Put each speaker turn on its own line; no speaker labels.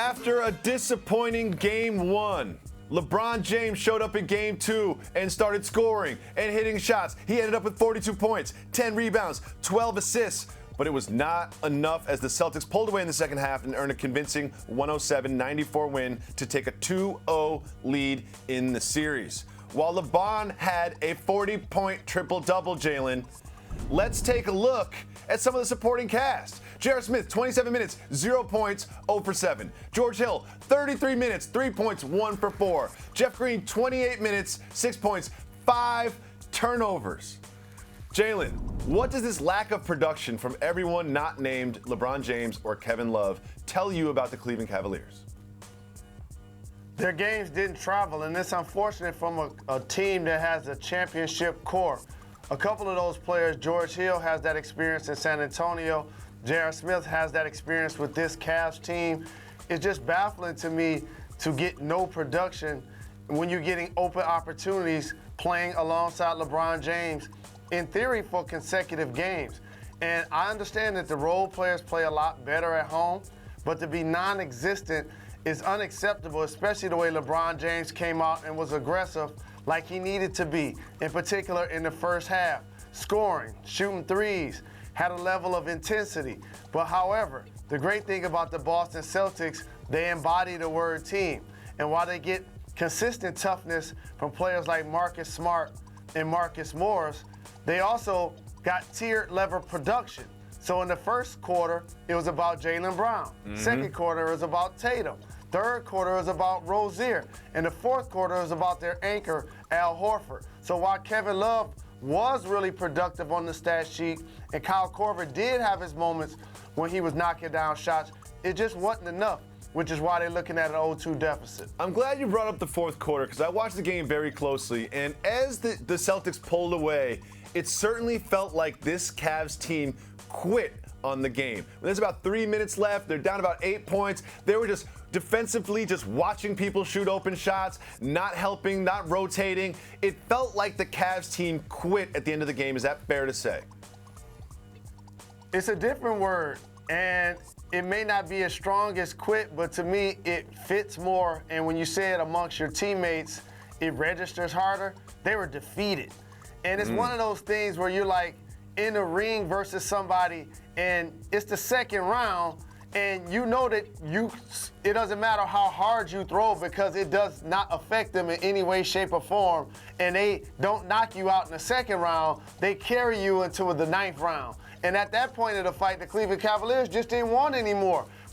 After a disappointing Game 1, LeBron James showed up in Game 2 and started scoring and hitting shots. He ended up with 42 points, 10 rebounds, 12 assists. But it was not enough as the Celtics pulled away in the second half and earned a convincing 107-94 win to take a 2-0 lead in the series. While LeBron had a 40-point triple-double, Jalen, let's take a look at some of the supporting cast. J.R. Smith, 27 minutes, 0 points, 0 for 7. George Hill, 33 minutes, 3 points, 1 for 4. Jeff Green, 28 minutes, 6 points, 5 turnovers. Jalen, what does this lack of production from everyone not named LeBron James or Kevin Love tell you about the Cleveland Cavaliers?
Their games didn't travel, and it's unfortunate from a team that has a championship core. A couple of those players, George Hill has that experience in San Antonio. J.R. Smith has that experience with this Cavs team. It's just baffling to me to get no production when you're getting open opportunities playing alongside LeBron James, in theory, for consecutive games. And I understand that the role players play a lot better at home, but to be non-existent is unacceptable, especially the way LeBron James came out and was aggressive like he needed to be, in particular in the first half. Scoring, shooting threes, had a level of intensity. But however, the great thing about the Boston Celtics, they embody the word team. And while they get consistent toughness from players like Marcus Smart and Marcus Morris, they also got tiered level production. So in the first quarter, it was about Jaylen Brown. Second quarter, it was about Tatum. Third quarter was about Rozier. And the fourth quarter was about their anchor, Al Horford. So while Kevin Love was really productive on the stat sheet, and Kyle Korver did have his moments when he was knocking down shots, it just wasn't enough, which is why they're looking at an 0-2 deficit.
I'm glad you brought up the fourth quarter because I watched the game very closely, and as the Celtics pulled away, it certainly felt like this Cavs team quit on the game. When there's about 3 minutes left, they're down about 8 points. They were just defensively just watching people shoot open shots, not helping, not rotating. It felt like the Cavs team quit at the end of the game. Is that fair to say?
It's a different word, and it may not be as strong as quit, but to me, it fits more. And when you say it amongst your teammates, it registers harder. They were defeated. And it's one of those things where you're like in a ring versus somebody, and it's the second round, and you know that it doesn't matter how hard you throw because it does not affect them in any way, shape, or form, and they don't knock you out in the second round. They carry you into the ninth round. And at that point of the fight, the Cleveland Cavaliers just didn't want anymore